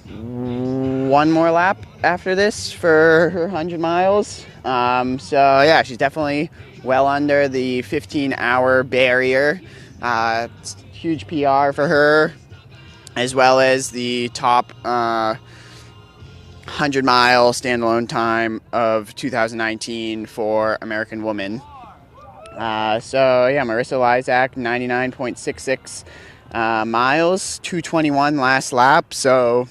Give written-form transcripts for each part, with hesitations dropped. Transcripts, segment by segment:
One more lap after this for her 100 miles. So yeah, she's definitely well under the 15-hour barrier. It's huge PR for her, as well as the top 100-mile standalone time of 2019 for American woman. So yeah, Marissa Lysak, 99.66 miles, 2:21 last lap. So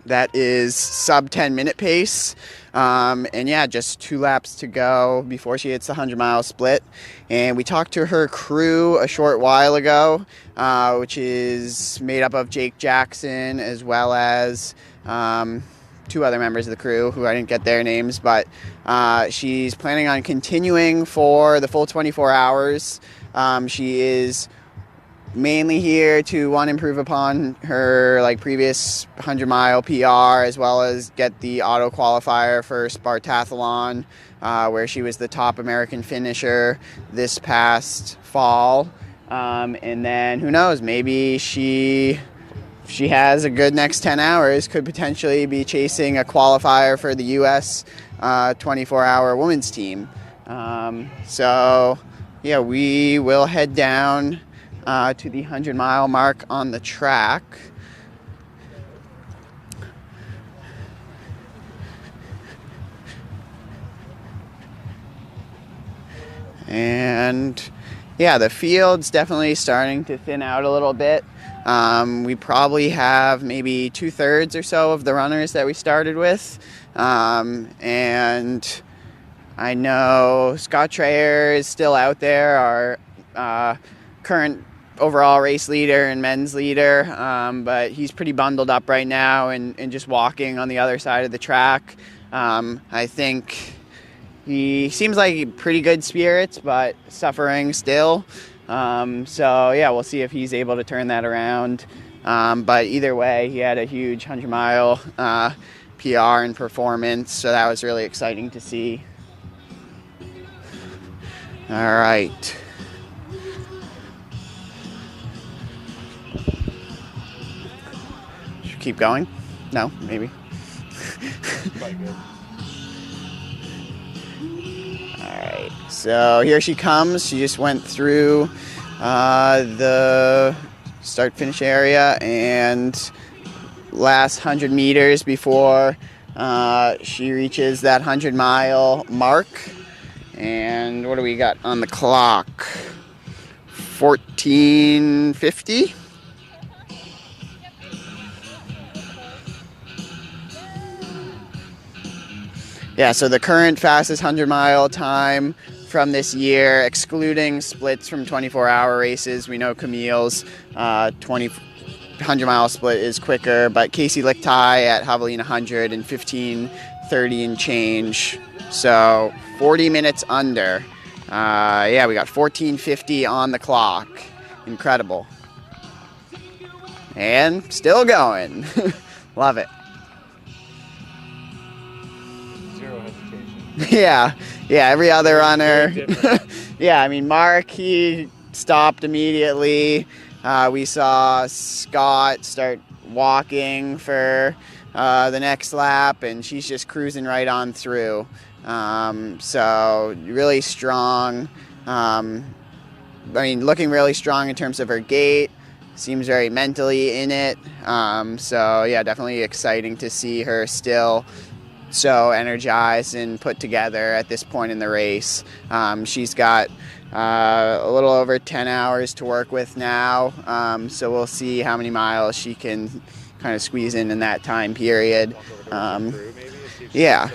that is sub 10-minute pace. And yeah, just 2 laps to go before she hits the 100-mile split. And we talked to her crew a short while ago, which is made up of Jake Jackson as well as 2 other members of the crew who I didn't get their names, but she's planning on continuing for the full 24 hours. She is mainly here to improve upon her previous 100-mile PR, as well as get the auto qualifier for Spartathlon, where she was the top American finisher this past fall. And then who knows, maybe she has a good next 10 hours, could potentially be chasing a qualifier for the U.S. 24-hour women's team. So yeah, we will head down to the 100-mile mark on the track. And yeah, the field's definitely starting to thin out a little bit. We probably have maybe 2/3 or so of the runners that we started with. And I know Scott Traer is still out there, our current overall race leader and men's leader, but he's pretty bundled up right now and just walking on the other side of the track. I think he seems like pretty good spirits, but suffering still. So yeah, we'll see if he's able to turn that around. But either way, he had a huge 100-mile PR and performance, so that was really exciting to see. All right. Should keep going? No, maybe. Alright, so here she comes. She just went through the start-finish area and last 100 meters before she reaches that 100-mile mark. And what do we got on the clock? 14:50? Yeah, so the current fastest 100-mile time from this year, excluding splits from 24-hour races. We know Camille's 100-mile split is quicker, but Casey Lichtai at Javelina 100 and 15:30 and change. So 40 minutes under. Yeah, we got 14:50 on the clock. Incredible. And still going. Love it. Yeah, every other runner. Yeah, I mean, Mark, he stopped immediately. We saw Scott start walking for the next lap, and she's just cruising right on through. So really strong. Looking really strong in terms of her gait. Seems very mentally in it. So yeah, definitely exciting to see her still so energized and put together at this point in the race. She's got a little over 10 hours to work with now, so we'll see how many miles she can kind of squeeze in that time period. Yeah,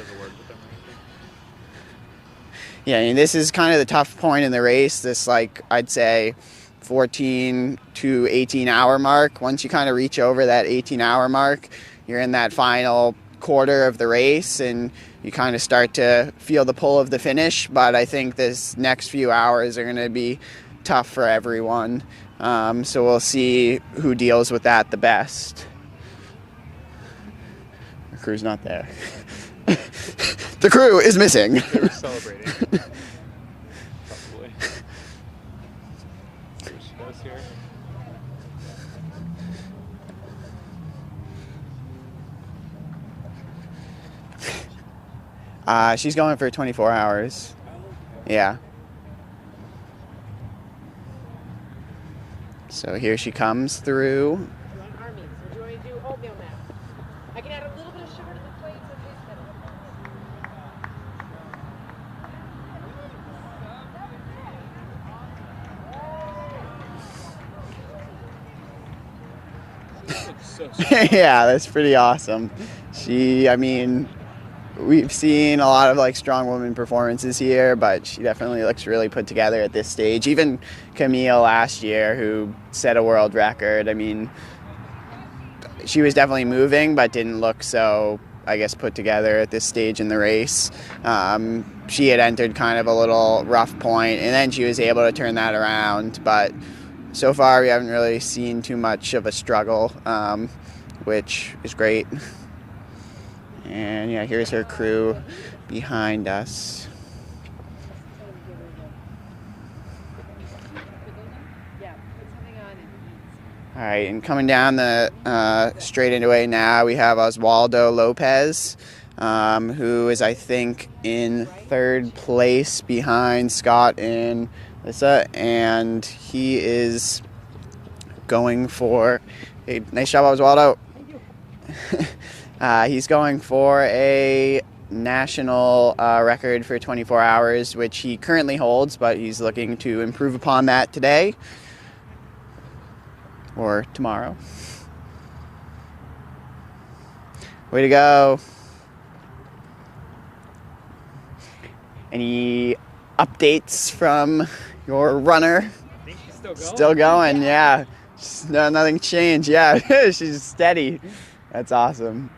this is kind of the tough point in the race, this I'd say 14 to 18 hour mark. Once you kind of reach over that 18-hour mark, you're in that final quarter of the race and you kind of start to feel the pull of the finish. But I think this next few hours are going to be tough for everyone, so we'll see who deals with that the best. The crew's not there. The crew is missing. They were celebrating. Probably. Here she goes here. She's going for 24 hours. Yeah. So here she comes through. You want armies, or do you want to do oatmeal now? I can add a little bit of sugar to the plate so it tastes better. Yeah, that's pretty awesome. I mean, we've seen a lot of like strong woman performances here, but she definitely looks really put together at this stage. Even Camille last year, who set a world record, I mean, she was definitely moving, but didn't look so, I guess, put together at this stage in the race. She had entered kind of a little rough point, and then she was able to turn that around, but so far we haven't really seen too much of a struggle, which is great. And yeah, here's her crew behind us. All right, and coming down the straightaway now, we have Oswaldo Lopez, who is, I think, in third place behind Scott and Lissa, and he is going for a nice job, Oswaldo. He's going for a national record for 24 hours, which he currently holds, but he's looking to improve upon that today or tomorrow. Way to go. Any updates from your runner? I think she's still going. Still going, yeah. Nothing changed, yeah. She's steady. That's awesome.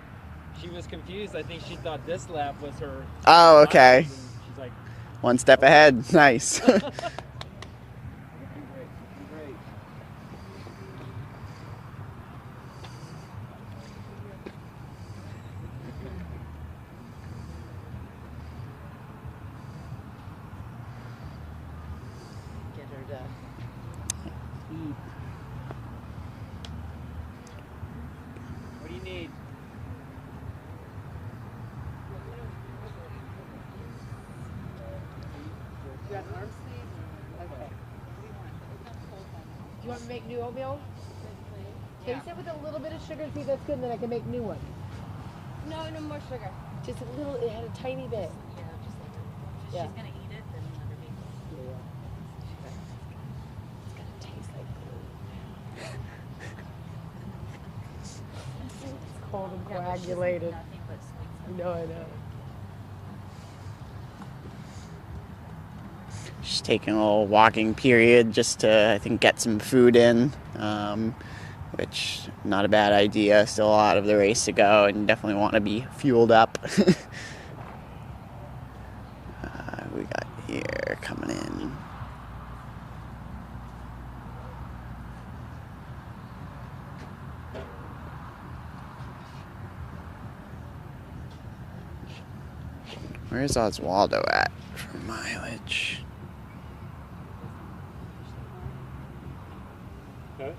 She was confused. I think she thought this lap was her. Oh, okay. She's like, one step ahead. Nice. Get her to eat. what do you need? You got an arm sleeve? Okay. Do you want to make new oatmeal? Taste it with a little bit of sugar and see if that's good, and then I can make new one. No, no more sugar. Just a little, it had a tiny bit. Yeah, just like Yeah. she's gonna eat it, then let her make it. It's gonna taste like glue. It's cold and Yeah, but she's coagulated. nothing but sweet stuff. No, I know. She's taking a little walking period just to, I think, get some food in, which not a bad idea. Still a lot of the race to go, and definitely want to be fueled up. We got here coming in. Where's Oswaldo at for mileage? Huh?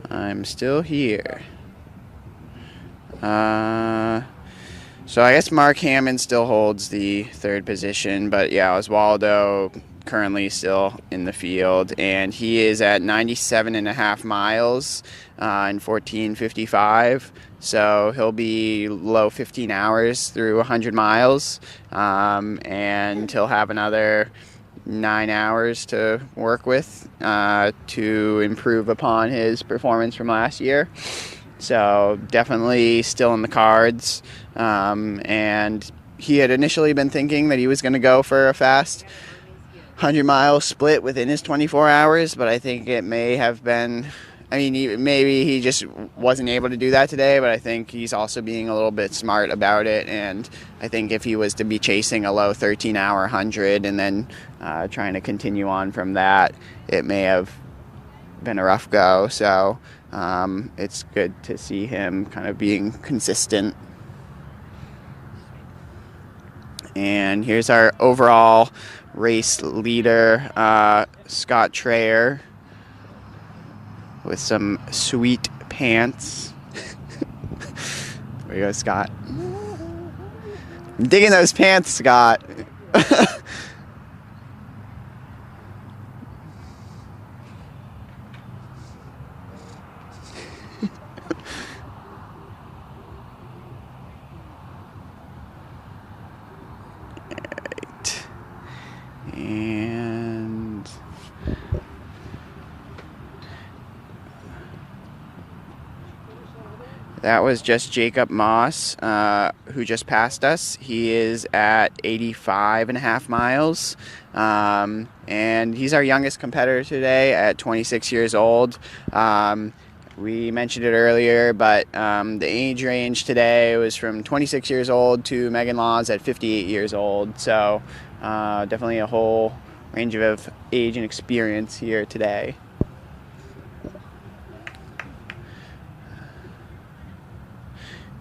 I'm still here. So I guess Mark Hammond still holds the third position, but yeah, Oswaldo currently still in the field, and he is at 97.5 miles in 14:55. So he'll be low 15 hours through 100 miles, and he'll have another 9 hours to work with to improve upon his performance from last year. So definitely still in the cards. And he had initially been thinking that he was going to go for a fast 100-mile split within his 24 hours, but I think it may have been, maybe he just wasn't able to do that today, but I think he's also being a little bit smart about it. And I think if he was to be chasing a low 13-hour 100 and then trying to continue on from that, it may have been a rough go. So it's good to see him kind of being consistent. And here's our overall race leader, Scott Traer, with some sweet pants. There you go, Scott. I'm digging those pants, Scott. Right. And that was just Jacob Moss, who just passed us. He is at 85.5 miles. And he's our youngest competitor today at 26 years old. We mentioned it earlier, but the age range today was from 26 years old to Megan Laws at 58 years old. So definitely a whole range of age and experience here today.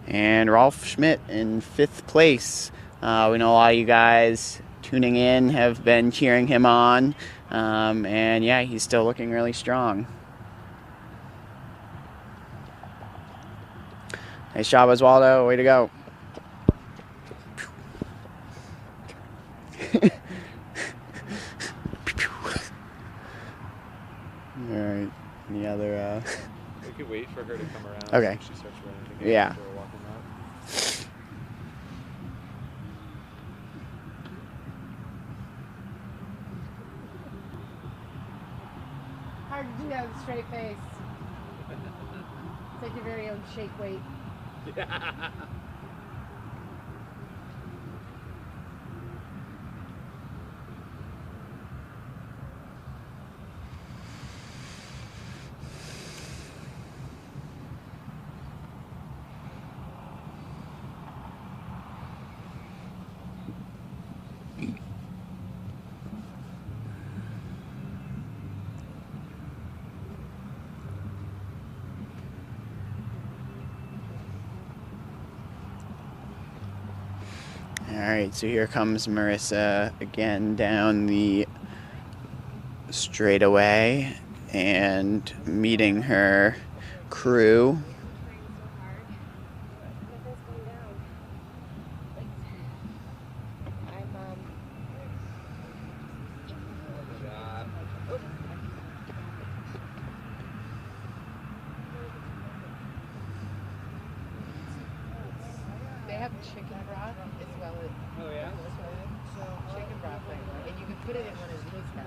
And Rolf Schmidt in 5th place. We know a lot of you guys tuning in have been cheering him on. And yeah, he's still looking really strong. Nice job, Oswaldo. Way to go. All right. Any other... We could wait for her to come around. Okay. So she starts running again. Yeah. After we're walking out. Hard to do that with a straight face. Take your very own shake weight. All right, so here comes Marissa again down the straightaway and meeting her crew. They have chicken broth as well as chicken broth thing, and you can put it in one of these guys.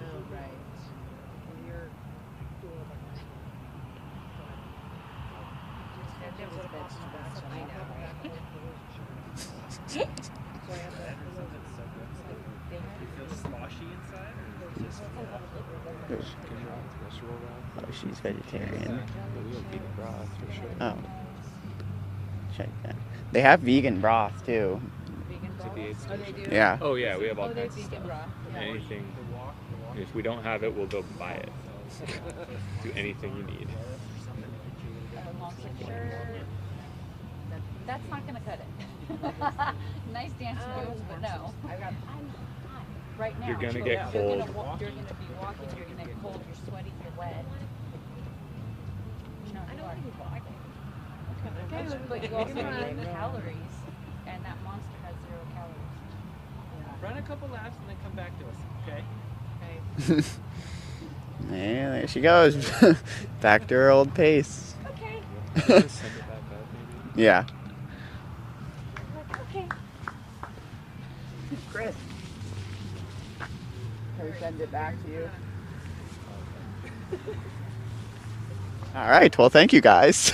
Oh, right. And you're and there was vegetables. I know, right? Oh, she's vegetarian. We have vegan broth for sure. Oh. Check that. They have vegan broth too. Vegan broth? They Oh, they do? Yeah. Oh yeah, we have all they have kinds of vegan stuff. broth. Yeah. Anything. If we don't have it, we'll go buy it. Do anything you need. That's not gonna cut it. Nice dance moves, but no. Right now. You're gonna get You're cold. gonna be walking, you're gonna get cold, you're sweaty, you're wet. No, you are. But you also need calories, and that monster has 0 calories. Run a couple laps and then come back to us, okay? Okay. Yeah, there she goes. Back to her old pace. Okay. Send it back up, maybe. Yeah. Okay. Chris. Can we send it back to you? All right. Well, thank you guys.